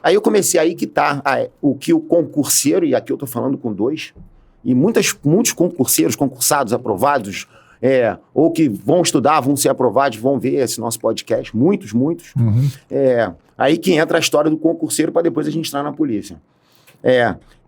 Aí eu comecei, aí que tá o que o concurseiro, e aqui eu tô falando com dois, e muitos concurseiros, concursados, aprovados, ou que vão estudar, vão ser aprovados, vão ver esse nosso podcast, muitos. Uhum. Aí que entra a história do concurseiro para depois a gente entrar na polícia.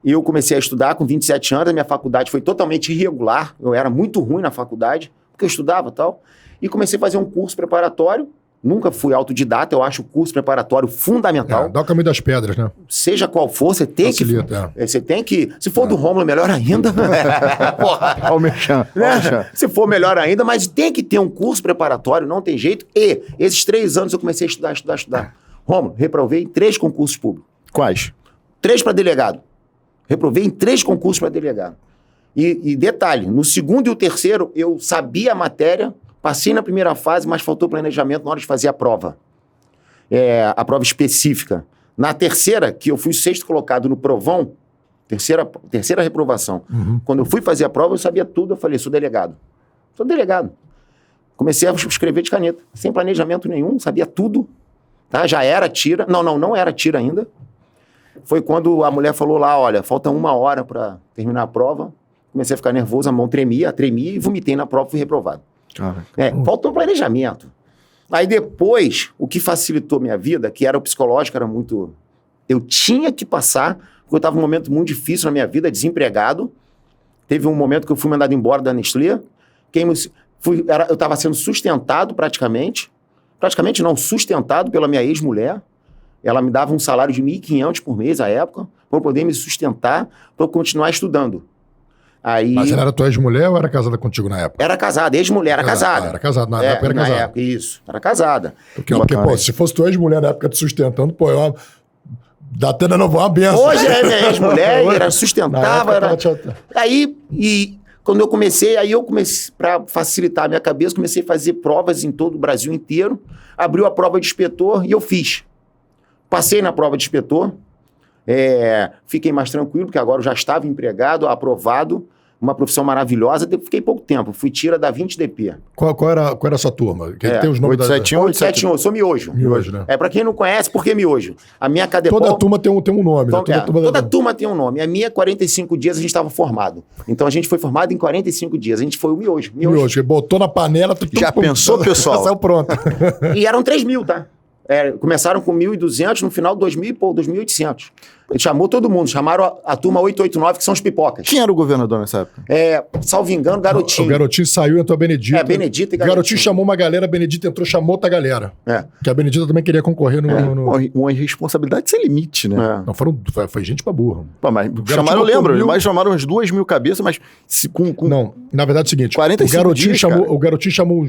Eu comecei a estudar com 27 anos, a minha faculdade foi totalmente irregular, eu era muito ruim na faculdade, porque eu estudava e tal, e comecei a fazer um curso preparatório. Nunca fui autodidata, eu acho o curso preparatório fundamental. Dá o caminho das pedras, né? Seja qual for, você tem você tem que... Se for do Rômulo, melhor ainda. Porra. Olha o mexão. Se for melhor ainda, mas tem que ter um curso preparatório, não tem jeito. E esses 3 anos eu comecei a estudar. Rômulo, reprovei em 3 concursos públicos. Quais? 3 para delegado. Reprovei em 3 concursos para delegado. E detalhe, no segundo e o terceiro, eu sabia a matéria... Passei na primeira fase, mas faltou planejamento na hora de fazer a prova. A prova específica. Na terceira, que eu fui 6º colocado no provão, terceira reprovação. Uhum. Quando eu fui fazer a prova, eu sabia tudo. Eu falei, sou delegado. Comecei a escrever de caneta, sem planejamento nenhum, sabia tudo. Tá? Já era tira. Não era tira ainda. Foi quando a mulher falou lá, olha, falta 1 hora para terminar a prova. Comecei a ficar nervoso, a mão tremia e vomitei na prova e fui reprovado. Faltou planejamento. Aí depois, o que facilitou minha vida, que era o psicológico, era muito... Eu tinha que passar, porque eu estava num momento muito difícil na minha vida, desempregado. Teve um momento que eu fui mandado embora da Nestlé. Eu estava sendo sustentado praticamente não, sustentado pela minha ex-mulher. Ela me dava um salário de R$ 1.500 por mês à época, para eu poder me sustentar, para eu continuar estudando. Aí... Mas ela era tua ex-mulher ou era casada contigo na época? Era casada, ex-mulher, era casada. Era casada, na época era casada. Na época, isso, era casada. Porque pô, se fosse tua ex-mulher na época te sustentando, pô, dá até de novo uma benção. Hoje é minha ex-mulher, era sustentava. Aí, quando eu comecei, para facilitar a minha cabeça, comecei a fazer provas em todo o Brasil inteiro, abriu a prova de inspetor e eu fiz. Passei na prova de inspetor, fiquei mais tranquilo, porque agora eu já estava empregado, aprovado, uma profissão maravilhosa, fiquei pouco tempo, fui tira da 20DP. Qual era a sua turma? Tem os nomes 871, 871, sou miojo. Miojo, né? Pra quem não conhece, por que miojo? A minha Cadepol... Toda turma tem um nome. Então, toda turma tem um nome. A minha, 45 dias, a gente estava formado. Então, a gente foi formado em 45 dias. A gente foi o miojo. Miojo, botou na panela... Já pensou, pessoal? Saiu pronto. E eram 3.000, tá? Começaram com 1.200, no final 2.800. Ele chamou todo mundo, chamaram a turma 889, que são os pipocas. Quem era o governador nessa época? Salvo engano, Garotinho. O Garotinho saiu, entrou a Benedita. Benedita e Garotinho. Garotinho chamou uma galera, a Benedita entrou, chamou outra galera. Que a Benedita também queria concorrer no... Uma irresponsabilidade sem limite, né? Não, foi gente pra burra. Pô, mas chamaram, eu lembro, mas chamaram umas 2.000 cabeças, mas Não, na verdade é o seguinte, o Garotinho chamou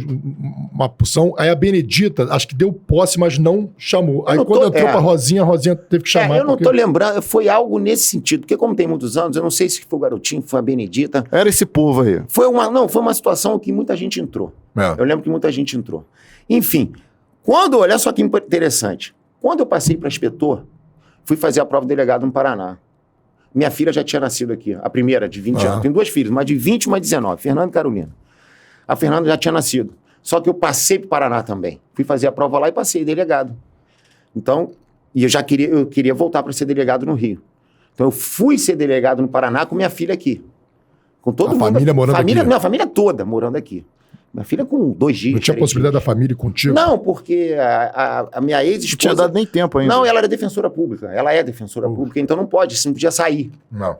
uma porção, aí a Benedita, acho que deu posse, mas não chamou. Aí quando entrou pra Rosinha, a Rosinha teve que chamar. Eu não tô lembrando, foi algo nesse sentido, porque como tem muitos anos, eu não sei se foi o Garotinho, foi a Benedita. Era esse povo aí. Foi uma situação que muita gente entrou. Eu lembro que muita gente entrou. Enfim, olha só que interessante, quando eu passei para inspetor, fui fazer a prova de delegado no Paraná. Minha filha já tinha nascido aqui, a primeira, de 20 anos. Tenho 2 filhos, uma de 20 e uma de 19, Fernanda e Carolina. A Fernanda já tinha nascido. Só que eu passei para o Paraná também. Fui fazer a prova lá e passei delegado. Então, e eu queria voltar para ser delegado no Rio. Então, eu fui ser delegado no Paraná com minha filha aqui. Com todo mundo. Família morando aqui? Não, a família toda morando aqui. Minha filha com 2 dias. Não tinha possibilidade da família ir contigo? Não, porque a minha ex-esposa... Não tinha dado nem tempo ainda. Não, ela era defensora pública. Ela é defensora pública, então não podia sair. Não.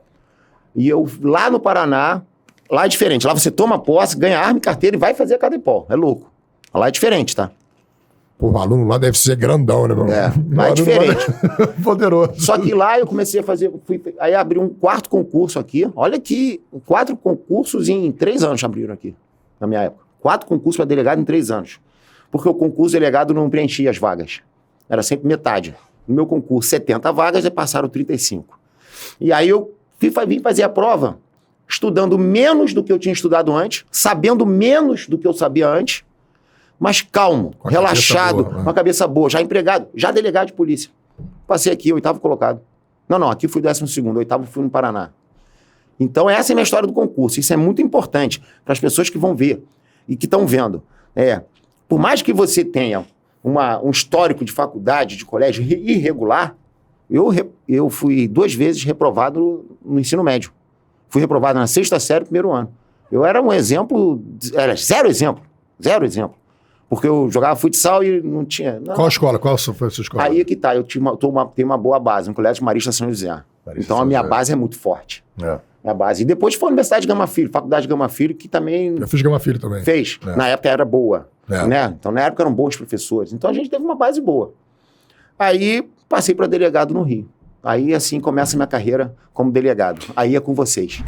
E eu, lá no Paraná, lá é diferente. Lá você toma posse, ganha arma e carteira e vai fazer a Cadepol. É louco. Lá é diferente, tá? Pô, o aluno lá deve ser grandão, né, meu? Lá é diferente. Poderoso. Só que lá eu comecei a fazer... Aí abri um 4º concurso aqui. Olha que 4 concursos em 3 anos abriram aqui, na minha época. 4 concursos para delegado em 3 anos. Porque o concurso delegado não preenchia as vagas. Era sempre metade. No meu concurso, 70 vagas, e passaram 35. E aí eu vim fazer a prova, estudando menos do que eu tinha estudado antes, sabendo menos do que eu sabia antes, mas calmo, relaxado, com a cabeça boa, já empregado, já delegado de polícia. Passei aqui, 8º colocado. Não, aqui fui 12º, 8º fui no Paraná. Então essa é a minha história do concurso. Isso é muito importante para as pessoas que vão ver e que estão vendo. Por mais que você tenha um histórico de faculdade, de colégio irregular, Eu fui 2 vezes reprovado no ensino médio. Fui reprovado na 6ª série, primeiro ano. Eu era um exemplo, era zero exemplo. Porque eu jogava futsal e não tinha... Não. Qual escola? Qual foi a sua escola? Aí é que tá, eu tenho uma boa base, no Colégio Marista São José. Então a minha base é muito forte. A base. E depois foi a Universidade de Gama Filho, Faculdade de Gama Filho, que também... Eu fiz Gama Filho também. Fez. Na época era boa. Né? Então na época eram bons professores. Então a gente teve uma base boa. Aí passei para delegado no Rio. Aí assim começa a minha carreira como delegado. Aí é com vocês.